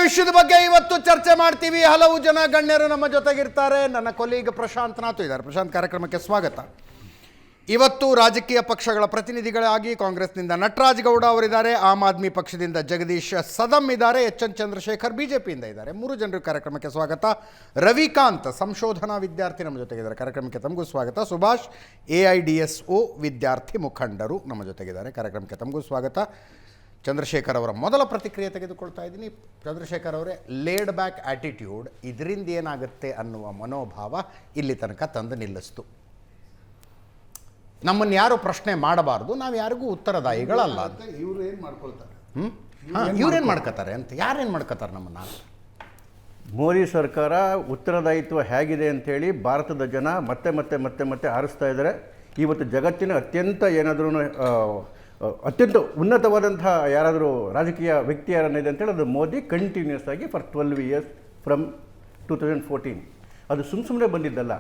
ವಿಷಯದ ಬಗ್ಗೆ ಇವತ್ತು ಚರ್ಚೆ ಮಾಡ್ತೀವಿ. ಹಲವು ಜನ ಗಣ್ಯರು ನಮ್ಮ ಜೊತೆಗಿರ್ತಾರೆ. ನನ್ನ ಕೊಲೀಗ್ ಪ್ರಶಾಂತ್ ನಾಥು ಇದ್ದಾರೆ. ಪ್ರಶಾಂತ್, ಕಾರ್ಯಕ್ರಮಕ್ಕೆ ಸ್ವಾಗತ. ಇವತ್ತು ರಾಜಕೀಯ ಪಕ್ಷಗಳ ಪ್ರತಿನಿಧಿಗಳಾಗಿ ಕಾಂಗ್ರೆಸ್ನಿಂದ ನಟರಾಜ್ ಗೌಡ ಅವರಿದ್ದಾರೆ, ಆಮ್ ಆದ್ಮಿ ಪಕ್ಷದಿಂದ ಜಗದೀಶ್ ಸದಮ್ ಇದ್ದಾರೆ, ಎನ್ ಚಂದ್ರಶೇಖರ್ ಬಿಜೆಪಿಯಿಂದ ಇದ್ದಾರೆ. ಮೂರು ಜನರು ಕಾರ್ಯಕ್ರಮಕ್ಕೆ ಸ್ವಾಗತ. ರವಿಕಾಂತ್ ಸಂಶೋಧನಾ ವಿದ್ಯಾರ್ಥಿ ನಮ್ಮ ಜೊತೆಗಿದ್ದಾರೆ, ಕಾರ್ಯಕ್ರಮಕ್ಕೆ ತಮಗೂ ಸ್ವಾಗತ. ಸುಭಾಷ್ AIDSO ವಿದ್ಯಾರ್ಥಿ ಮುಖಂಡರು ನಮ್ಮ ಜೊತೆಗಿದ್ದಾರೆ, ಕಾರ್ಯಕ್ರಮಕ್ಕೆ ತಮಗೂ ಸ್ವಾಗತ. ಚಂದ್ರಶೇಖರ್ ಅವರ ಮೊದಲ ಪ್ರತಿಕ್ರಿಯೆ ತೆಗೆದುಕೊಳ್ತಾ ಇದ್ದೀನಿ. ಚಂದ್ರಶೇಖರ್ ಅವರೇ, ಲೇಡ್ ಬ್ಯಾಕ್ ಆ್ಯಟಿಟ್ಯೂಡ್ ಇದರಿಂದ ಏನಾಗುತ್ತೆ ಅನ್ನುವ ಮನೋಭಾವ ಇಲ್ಲಿ ತನಕ ತಂದು ನಿಲ್ಲಿಸ್ತು. ನಮ್ಮನ್ನು ಯಾರು ಪ್ರಶ್ನೆ ಮಾಡಬಾರ್ದು, ನಾವು ಯಾರಿಗೂ ಉತ್ತರದಾಯಿಗಳಲ್ಲ ಅಂತ ಇವ್ರು ಏನು ಮಾಡ್ಕೊಳ್ತಾರೆ. ಇವ್ರೇನು ಮಾಡ್ಕೋತಾರೆ ಅಂತ, ಯಾರೇನು ಮಾಡ್ಕೋತಾರೆ ನಮ್ಮನ್ನು? ಮೋದಿ ಸರ್ಕಾರ ಉತ್ತರದಾಯಿತ್ವ ಹೇಗಿದೆ ಅಂಥೇಳಿ ಭಾರತದ ಜನ ಮತ್ತೆ ಮತ್ತೆ ಮತ್ತೆ ಮತ್ತೆ ಆರಿಸ್ತಾ ಇದ್ದಾರೆ. ಇವತ್ತು ಜಗತ್ತಿನ ಅತ್ಯಂತ ಉನ್ನತವಾದಂತಹ ಯಾರಾದರೂ ರಾಜಕೀಯ ವ್ಯಕ್ತಿ ಯಾರನ್ನಿದೆ ಅಂತೇಳಿ ಅದು ಮೋದಿ ಕಂಟಿನ್ಯೂಸ್ ಆಗಿ ಫಾರ್ 12 years ಫ್ರಮ್ 2014. ಅದು ಸುಮ್ಮನೆ ಬಂದಿದ್ದಲ್ಲ.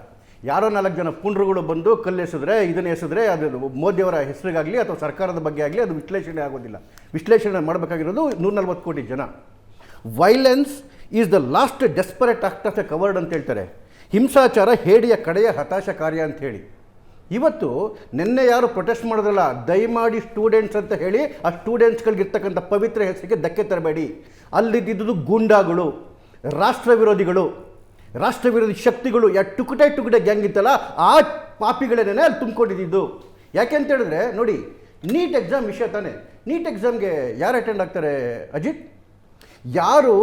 ಯಾರೋ 4 ಜನ ಪುಂಡ್ರುಗಳು ಬಂದು ಕಲ್ಲೆಸಿದ್ರೆ ಇದನ್ನು ಎಸಿದ್ರೆ ಅದು ಮೋದಿಯವರ ಹೆಸರಿಗಾಗಲಿ ಅಥವಾ ಸರ್ಕಾರದ ಬಗ್ಗೆ ಆಗಲಿ ಅದು ವಿಶ್ಲೇಷಣೆ ಆಗೋದಿಲ್ಲ. ವಿಶ್ಲೇಷಣೆ ಮಾಡಬೇಕಾಗಿರೋದು 140 ಕೋಟಿ ಜನ. Violence is the last desperate act of A covered ಅಂತ ಹೇಳ್ತಾರೆ. ಹಿಂಸಾಚಾರ ಹೇಡಿಯ ಕಡೆಯ ಹತಾಶ ಕಾರ್ಯ ಅಂತ ಹೇಳಿ. ಇವತ್ತು ನಿನ್ನೆ ಯಾರು ಪ್ರೊಟೆಸ್ಟ್ ಮಾಡೋದಲ್ಲ, ದಯಮಾಡಿ ಸ್ಟೂಡೆಂಟ್ಸ್ ಅಂತ ಹೇಳಿ ಆ ಸ್ಟೂಡೆಂಟ್ಸ್ಗಳಿಗಿರ್ತಕ್ಕಂಥ ಪವಿತ್ರ ಹೆಸರಿಗೆ ಧಕ್ಕೆ ತರಬೇಡಿ. ಅಲ್ಲಿದ್ದುದು ಗೂಂಡಾಗಳು, ರಾಷ್ಟ್ರ ವಿರೋಧಿಗಳು, ರಾಷ್ಟ್ರ ವಿರೋಧಿ ಶಕ್ತಿಗಳು, ಟುಕುಟೆ ಗ್ಯಾಂಗ್ ಇತ್ತಲ್ಲ ಆ ಪಾಪಿಗಳೇನೇ ಅಲ್ಲಿ ತುಂಬಿಕೊಂಡಿದ್ದು. ಯಾಕೆ ಅಂತ ಹೇಳಿದ್ರೆ ನೋಡಿ, ನೀಟ್ ಎಕ್ಸಾಮ್ ವಿಷಯ ತಾನೆ. ನೀಟ್ ಎಕ್ಸಾಮ್ಗೆ ಯಾರು ಅಟೆಂಡ್ ಆಗ್ತಾರೆ ಅಜಿತ್? ಯಾರು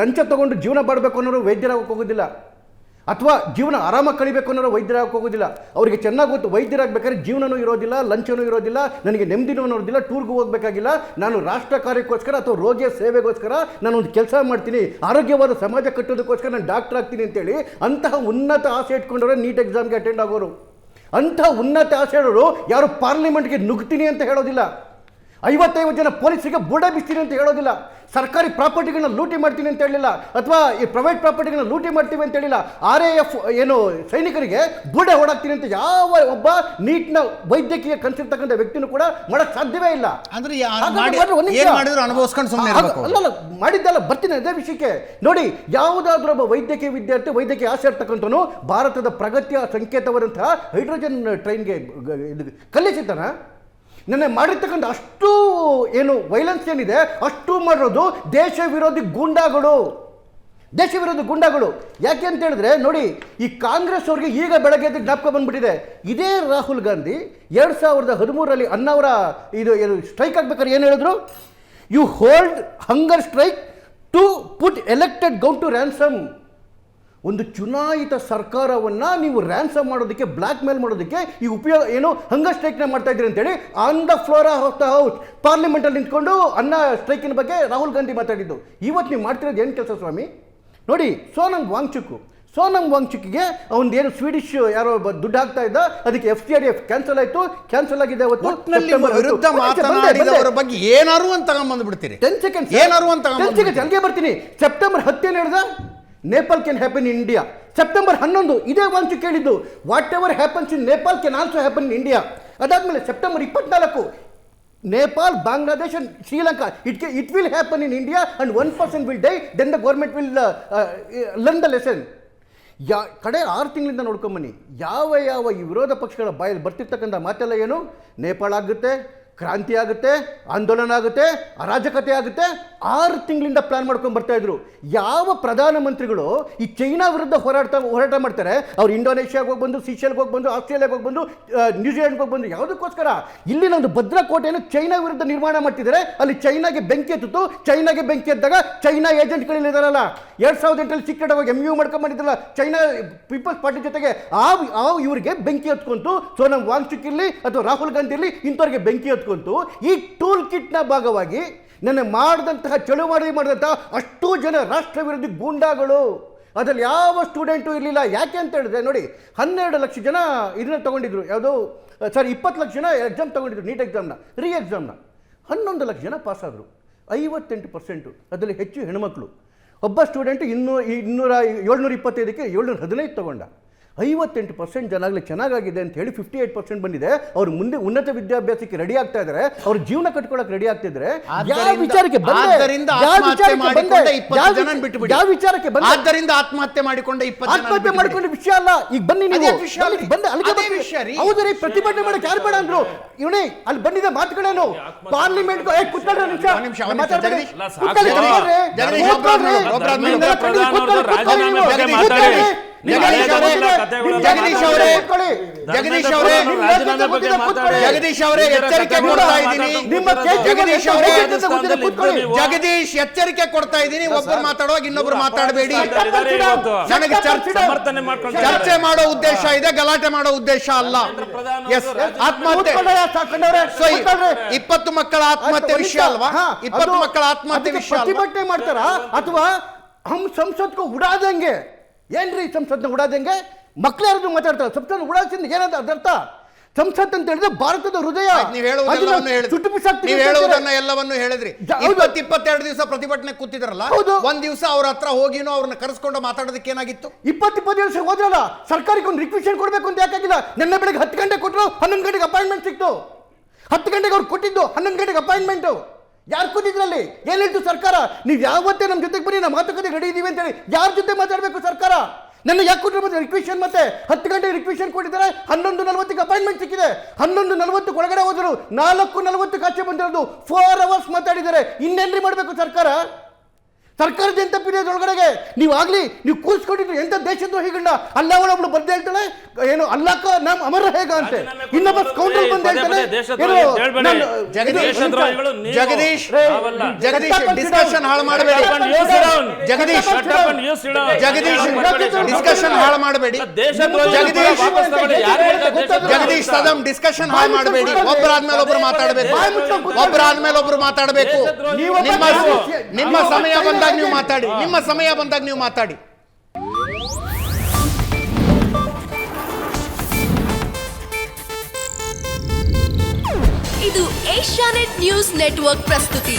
ಲಂಚ ತೊಗೊಂಡು ಜೀವನ ಮಾಡಬೇಕು ಅನ್ನೋರು ವೈದ್ಯರಾಗಕ್ಕೆ ಹೋಗೋದಿಲ್ಲ, ಅಥವಾ ಜೀವನ ಆರಾಮಾಗಿ ಕಳಿಬೇಕು ಅನ್ನೋರು ವೈದ್ಯರಾಗಕ್ಕೆ ಹೋಗೋದಿಲ್ಲ. ಅವರಿಗೆ ಚೆನ್ನಾಗಿ ಗೊತ್ತು ವೈದ್ಯರಾಗಬೇಕಾದ್ರೆ ಜೀವನವೂ ಇರೋದಿಲ್ಲ, ಲಂಚನೂ ಇರೋದಿಲ್ಲ, ನನಗೆ ನೆಮ್ಮದಿನೂ ಅನ್ನೋದಿಲ್ಲ, ಟೂರ್ಗೂ ಹೋಗಬೇಕಾಗಿಲ್ಲ, ನಾನು ರಾಷ್ಟ್ರ ಕಾರ್ಯಕ್ಕೋಸ್ಕರ ಅಥವಾ ರೋಗಿಯ ಸೇವೆಗೋಸ್ಕರ ನಾನು ಒಂದು ಕೆಲಸ ಮಾಡ್ತೀನಿ, ಆರೋಗ್ಯವಾದ ಸಮಾಜ ಕಟ್ಟೋದಕ್ಕೋಸ್ಕರ ನಾನು ಡಾಕ್ಟರ್ ಆಗ್ತೀನಿ ಅಂತೇಳಿ ಅಂತಹ ಉನ್ನತ ಆಸೆ ಇಟ್ಕೊಂಡವ್ರೆ ನೀಟ್ ಎಕ್ಸಾಮ್ಗೆ ಅಟೆಂಡ್ ಆಗೋರು. ಅಂತಹ ಉನ್ನತ ಆಸೆ ಇರೋರು ಯಾರು ಪಾರ್ಲಿಮೆಂಟ್ಗೆ ನುಗ್ತೀನಿ ಅಂತ ಹೇಳೋದಿಲ್ಲ, 55 ಜನ ಪೊಲೀಸರಿಗೆ ಬುಡ ಬಿಸ್ತೀನಿ ಅಂತ ಹೇಳೋದಿಲ್ಲ, ಸರ್ಕಾರಿ ಪ್ರಾಪರ್ಟಿಗಳನ್ನ ಲೂಟಿ ಮಾಡ್ತೀನಿ ಅಂತ ಹೇಳಿಲ್ಲ, ಅಥವಾ ಈ ಪ್ರೈವೇಟ್ ಪ್ರಾಪರ್ಟಿಗಳನ್ನ ಲೂಟಿ ಮಾಡ್ತೀವಿ ಅಂತ ಹೇಳಿಲ್ಲ, RAF ಏನು ಸೈನಿಕರಿಗೆ ಬುಡ ಹೊಡಾಕ್ತೀನಿ ಅಂತ ಯಾವ ಒಬ್ಬ ನೀಟ್ನ ವೈದ್ಯಕೀಯ ಕನ್ಸಿರ್ತಕ್ಕಂಥ ವ್ಯಕ್ತಿನೂ ಕೂಡ ಮಾಡಕ್ ಸಾಧ್ಯವೇ ಇಲ್ಲ. ಅಲ್ಲಲ್ಲ, ಮಾಡಿದ್ದಲ್ಲ. ಬರ್ತೀನಿ ಅದೇ ವಿಷಯಕ್ಕೆ. ನೋಡಿ, ಯಾವುದಾದ್ರೂ ಒಬ್ಬ ವೈದ್ಯಕೀಯ ವಿದ್ಯಾರ್ಥಿ ವೈದ್ಯಕೀಯ ಆಸೆ ಇರ್ತಕ್ಕಂಥವನು ಭಾರತದ ಪ್ರಗತಿಯ ಸಂಕೇತವಾದಂತಹ ಹೈಡ್ರೋಜನ್ ಟ್ರೈನ್ಗೆ ಕಲಿಸಿದ್ದಾನ? ನೆನ್ನೆ ಮಾಡಿರ್ತಕ್ಕಂಥ ಅಷ್ಟು ಏನು ವೈಲೆನ್ಸ್ ಏನಿದೆ ಅಷ್ಟು ಮಾಡಿರೋದು ದೇಶ ವಿರೋಧಿ ಗೂಂಡಾಗಳು, ದೇಶ ವಿರೋಧಿ ಗೂಂಡಾಗಳು. ಯಾಕೆ ಅಂತ ಹೇಳಿದ್ರೆ ನೋಡಿ, ಈ ಕಾಂಗ್ರೆಸ್ ಅವ್ರಿಗೆ ಈಗ ಬೆಳಗ್ಗೆ ಜ್ಞಾಪಕ ಬಂದ್ಬಿಟ್ಟಿದೆ. ಇದೇ ರಾಹುಲ್ ಗಾಂಧಿ 2013 ಅನ್ನವರ ಇದು ಸ್ಟ್ರೈಕ್ ಆಗ್ಬೇಕಾದ್ರೆ ಏನು ಹೇಳಿದ್ರು? You hold hunger strike to put elected government to ransom. ಒಂದು ಚುನಾಯಿತ ಸರ್ಕಾರವನ್ನು ನೀವು ರ್ಯಾನ್ಸಮ್ ಮಾಡೋದಕ್ಕೆ, ಬ್ಲ್ಯಾಕ್ ಮೇಲ್ ಮಾಡೋದಕ್ಕೆ ಈ ಉಪಯೋಗ ಏನು ಹಂಗರ್ ಸ್ಟ್ರೈಕ್ನ ಮಾಡ್ತಾ ಇದ್ದೀರಿ ಅಂತೇಳಿ on the floor of the house ಪಾರ್ಲಿಮೆಂಟಲ್ಲಿ ನಿಂತ್ಕೊಂಡು ಅನ್ನ ಸ್ಟ್ರೈಕಿನ ಬಗ್ಗೆ ರಾಹುಲ್ ಗಾಂಧಿ ಮಾತಾಡಿದ್ದು. ಇವತ್ತು ನೀವು ಮಾಡ್ತಿರೋದು ಏನು ಕೆಲಸ ಸ್ವಾಮಿ? ನೋಡಿ, ಸೋನಂ ವಾಂಗ್ಚುಕ್ಗೆ ಅವನದೇನು ಸ್ವೀಡಿಶ್ ಯಾರೋ ದುಡ್ಡು ಹಾಕ್ತಾ ಇದ್ದ, ಅದಕ್ಕೆ FCRF ಕ್ಯಾನ್ಸಲ್ ಆಯಿತು, ಕ್ಯಾನ್ಸಲ್ ಆಗಿದೆ. ವಿರುದ್ಧ ಮಾತನಾಡಿದವರ ಬಗ್ಗೆ ಏನಾರು ಅಂತ ಬಂದ್ಬಿಡ್ತೀರಿ. 10 seconds ಅಲ್ಲಿಗೆ ಬರ್ತೀನಿ. ಸೆಪ್ಟೆಂಬರ್ 10 ಹೇಳಿದ Nepal can happen in India. September 11 ಇದೇ ವಾಂಚು ಕೇಳಿದ್ದು, whatever happens in Nepal can also happen in India. ಅದಾದ್ಮೇಲೆ September 24 Nepal, Bangladesh and Sri Lanka it will happen in India and 1% will die, then the government will learn the lesson. ಕಡೆ 6 ತಿಂಗಳಿಂದ ನೋಡ್ಕೊಂಬನ್ನಿ, ಯಾವ ಈ ವಿರೋಧ ಪಕ್ಷಗಳ ಬಾಯಲ್ಲಿ ಬರ್ತಿರ್ತಕ್ಕಂಥ ಮಾತೆಲ್ಲ ಏನು? ನೇಪಾಳ ಆಗುತ್ತೆ, ಕ್ರಾಂತಿ ಆಗುತ್ತೆ, ಆಂದೋಲನ ಆಗುತ್ತೆ, ಅರಾಜಕತೆ ಆಗುತ್ತೆ. 6 ತಿಂಗಳಿಂದ ಪ್ಲಾನ್ ಮಾಡ್ಕೊಂಡು ಬರ್ತಾ ಇದ್ರು. ಯಾವ ಪ್ರಧಾನಮಂತ್ರಿಗಳು ಈ ಚೈನಾ ವಿರುದ್ಧ ಹೋರಾಟ ಮಾಡ್ತಾರೆ? ಅವ್ರು ಇಂಡೋನೇಷ್ಯಾಗೆ ಹೋಗಿ ಬಂದು, ಸೀಶೆಲ್ಗೆ ಹೋಗಿ ಬಂದು, ಆಸ್ಟ್ರೇಲಿಯಾಗೆ ಹೋಗಿ ಬಂದು, ನ್ಯೂಜಿಲೆಂಡ್ಗೆ ಹೋಗಿ ಬಂದು, ಯಾವುದಕ್ಕೋಸ್ಕರ? ಇಲ್ಲಿ ನಮ್ಮದು ಭದ್ರಕೋಟೆಯನ್ನು ಚೈನಾ ವಿರುದ್ಧ ನಿರ್ಮಾಣ ಮಾಡ್ತಿದ್ದಾರೆ. ಅಲ್ಲಿ ಚೈನಾಗೆ ಬೆಂಕಿ ಎತ್ತಿತ್ತು. ಚೈನಾಗೆ ಬೆಂಕಿ ಎದ್ದಾಗ ಚೈನಾ ಏಜೆಂಟ್ಗಳಿದ್ದಾರಲ್ಲ, 2008 ಸೀಕ್ರೆಟ್ ಆಗಿ MU ಮಾಡ್ಕೊಂಡ್ಬಂದಿದ್ರಲ್ಲ ಚೈನಾ ಪೀಪಲ್ಸ್ ಪಾರ್ಟಿ ಜೊತೆಗೆ, ಇವರಿಗೆ ಬೆಂಕಿ ಎತ್ಕೊಂತು. ಸೋನಂ ವಾಂಗ್ಚುಕ್ ಇರಲಿ ಅಥವಾ ರಾಹುಲ್ ಗಾಂಧಿ ಇರಲಿ, ಇಂಥವ್ರಿಗೆ ಬೆಂಕಿ ಎತ್ಕೊಂತು. ಈ ಟೂಲ್ ಕಿಟ್ನ ಭಾಗವಾಗಿ ನನ್ನ ಮಾಡಿದಂತಹ ಚಳುವಳಿ ಮಾಡಿದಂತಹ ಅಷ್ಟು ಜನ ರಾಷ್ಟ್ರ ವಿರೋಧಿ ಗೂಂಡಾಗಳು, ಅದರಲ್ಲಿ ಯಾವ ಸ್ಟೂಡೆಂಟು ಇರಲಿಲ್ಲ. ಯಾಕೆ ಅಂತ ಹೇಳಿದ್ರೆ ನೋಡಿ, 12 ಲಕ್ಷ ಜನ ಇದನ್ನ ತಗೊಂಡಿದ್ರು, ಯಾವುದೋ 20 ಲಕ್ಷ ಜನ ಎಕ್ಸಾಮ್ ತಗೊಂಡಿದ್ರು, ನೀಟ್ ಎಕ್ಸಾಮ್ನ, ಎಕ್ಸಾಮ್ನ. 11 ಲಕ್ಷ ಜನ ಪಾಸ್ ಆದರು, 58%. ಅದರಲ್ಲಿ ಹೆಚ್ಚು ಹೆಣ್ಮಕ್ಳು. ಒಬ್ಬ ಸ್ಟೂಡೆಂಟ್ 725ಕ್ಕೆ 715 ತಗೊಂಡ. 58% ಜನ ಆಗಲಿ ಚೆನ್ನಾಗಿದೆ ಅಂತ ಹೇಳಿ 58% ಬಂದಿದೆ. ಅವ್ರು ಮುಂದೆ ಉನ್ನತ ವಿದ್ಯಾಭ್ಯಾಸಕ್ಕೆ ರೆಡಿ ಆಗ್ತಾ ಇದ್ದಾರೆ, ಅವ್ರ ಜೀವನ ಕಟ್ಕೊಳಕ್ಕೆ ರೆಡಿ ಆಗ್ತಿದ್ದಾರೆ. ಯಾವ ವಿಚಾರಕ್ಕೆ ಆದ್ದರಿಂದ ಆತ್ಮಹತ್ಯೆ ಮಾಡಿಕೊಂಡ 20 ಜನ ಬಿಟ್ಟುಬಿಡಿ. ಯಾವ ವಿಚಾರಕ್ಕೆ ಬಂದ? ಆದ್ದರಿಂದ ಆತ್ಮಹತ್ಯೆ ಮಾಡಿಕೊಂಡ 20 ಜನ ಆತ್ಮಹತ್ಯೆ ಮಾಡಿಕೊಂಡ ವಿಷಯ ಅಲ್ಲ. ಈಗ ಬನ್ನಿ ನೀವು ಬಂದೆ ಅಲ್ಲಿಗೆ ವಿಷಯ ರೀ. ಹೌದ್ರಿ, ಪ್ರತಿಭಟನೆ ಮಾಡಕ್ಕೆ ಯಾರು ಬೇಡ ಅಂದ್ರು? ಇವನೇ ಅಲ್ಲಿ ಬಂದಿದ್ದ ಮಾತುಗಳೇನು? ಪಾರ್ಲಿಮೆಂಟ್ ಕೂತ್ಕೊಳ್ಳಿ ನಿಮಿಷ ಮಾತಾಡ್ಬೇಡಿ. ಜಗದೀಶ್ ಅವರೇ ಎಚ್ಚರಿಕೆ ಕೊಡ್ತಾ ಇದ್ದೀನಿ. ಜಗದೀಶ್ ಎಚ್ಚರಿಕೆ ಕೊಡ್ತಾ ಇದ್ದೀನಿ. ಒಬ್ಬರು ಮಾತಾಡುವಾಗ ಇನ್ನೊಬ್ರು ಮಾತಾಡಬೇಡಿ. ನನಗೆ ಚರ್ಚೆ ಮಾಡೋ ಉದ್ದೇಶ ಇದೆ, ಗಲಾಟೆ ಮಾಡೋ ಉದ್ದೇಶ ಅಲ್ಲ. ಆತ್ಮಹತ್ಯೆ 20 ಮಕ್ಕಳ ಆತ್ಮಹತ್ಯೆ ವಿಷಯ ಅಲ್ವಾ? 20 ಮಕ್ಕಳ ಆತ್ಮಹತ್ಯೆ ವಿಷಯ ಪ್ರತಿಭಟನೆ ಮಾಡ್ತಾರ ಅಥವಾ ಹಮ್ ಸಂಸತ್ಗೂ ಉಡಾದಂಗೆ? ಏನ್ರಿ ಸಂಸತ್ನ ಉಡಾದಂಗೆ? ಮಕ್ಳು ಯಾರಾದ್ರೂ ಮಾತಾಡ್ತಾರೆ ಸಂಸತ್ ಉಡಾಸಿಂದ ಏನಂತ ಅದರ್ಥ? ಸಂಸತ್ ಅಂತ ಹೇಳಿದ್ರೆ ಭಾರತದ ಹೃದಯ. ನೀವು ಹೇಳುವುದನ್ನ ಎಲ್ಲವನ್ನು ಹೇಳಿದ್ರಿ. 22 ದಿವಸ ಪ್ರತಿಭಟನೆ ಕೂತಿದ್ರಲ್ಲ, ಒಂದ್ ದಿವಸ ಅವ್ರ ಹತ್ರ ಹೋಗಿನೋ ಅವ್ರನ್ನ ಕರೆಸ್ಕೊಂಡು ಮಾತಾಡೋದಕ್ಕೆ ಏನಾಗಿತ್ತು? 20 ದಿವಸ ಹೋದ್ರಲ್ಲ, ಸರ್ಕಾರಕ್ಕೆ ಒಂದು ರಿಕ್ವೆಷನ್ ಕೊಡ್ಬೇಕು ಅಂತ ಯಾಕಾಗಿಲ್ಲ? ನಿನ್ನೆ ಬೆಳಗ್ಗೆ 10 ಗಂಟೆ ಕೊಟ್ಟರು, 11 ಗಂಟೆಗೆ ಅಪಾಯಿಂಟ್ಮೆಂಟ್ ಸಿಕ್ತು. 10 ಗಂಟೆಗೆ ಅವ್ರು ಕೊಟ್ಟಿದ್ದು, 11 ಗಂಟೆಗೆ ಅಪಾಯಿಂಟ್ಮೆಂಟ್. ಯಾರು ಕೂತಿದ್ರಲ್ಲಿ? ಏನ್ ಹೇಳ್ತು ಸರ್ಕಾರ? ನೀವು ಯಾವತ್ತೇ ನಮ್ಮ ಜೊತೆಗೆ ಬನ್ನಿ, ನಾವು ಮಾತುಕತೆ ರೆಡಿ ಇದೀವಿ ಅಂತ ಹೇಳಿ ಯಾರ ಜೊತೆ ಮಾತಾಡಬೇಕು ಸರ್ಕಾರ? ನನ್ನ ಯಾಕೆ ಕೊಟ್ಟರೆ ಮತ್ತೆ ರಿಕ್ವೆಷನ್? ಮತ್ತೆ 10 ಗಂಟೆಗೆ ರಿಕ್ವೆಷನ್ ಕೊಟ್ಟಿದ್ದಾರೆ, 11:40ಕ್ಕೆ ಅಪಾಯಿಂಟ್ಮೆಂಟ್ ಸಿಕ್ಕಿದೆ. 11:40 ಒಳಗಡೆ ಹೋದರು, 4:40 ಆಚೆ ಬಂದಿರೋದು. 4 ಅವರ್ಸ್ ಮಾತಾಡಿದ್ದಾರೆ. ಇನ್ನೇನ್ರಿ ಮಾಡಬೇಕು ಸರ್ಕಾರ? ಸರ್ಕಾರದ ಏನ್ ತಪ್ಪಿದೆ ಒಳಗಡೆಗೆ? ನೀವು ಕೂರಿಸ್ಕೊಂಡಿದ್ರು ಎಂತ ದೇಶದ್ರೋಹಿಗಳನ್ನ? ಅಲ್ಲ ಅವಳೊಬ್ಳು ಬಂದು ಹೇಳ್ತಾಳೆ ಏನು ಅಲ್ಲಕ್ಕ ನಮ್ ಅಮರ ಹೇಗ ಅಂತ, ಇನ್ನೊಬ್ಬ ಕೌಂಟರ್ ಬಂದು ಹೇಳ್ತಾನೆ ಜಗದೀಶ್ ಡಿಸ್ಕಷನ್ ಹಾಳು ಮಾಡಬೇಡಿ. ಜಗದೀಶ್ ಡಿಸ್ಕಷನ್ ಹಾಳು ಮಾಡಬೇಡಿ. ಜಗದೀಶ್ ಸದಂ ಡಿಸ್ಕಷನ್ ಹಾಳು ಮಾಡಬೇಡಿ. ಒಬ್ಬರಾದ್ಮೇಲೆ ಒಬ್ರು ಮಾತಾಡಬೇಕು. ನಿಮ್ಮ ಸಮಯ ಬಂದಾಗ ನೀವು ಮಾತಾಡಿ. ನಿಮ್ಮ ಸಮಯ ಬಂದಾಗ ನೀವು ಮಾತಾಡಿ. ಇದು ಏಷ್ಯಾನೆಟ್ ನ್ಯೂಸ್ ನೆಟ್ವರ್ಕ್ ಪ್ರಸ್ತುತಿ.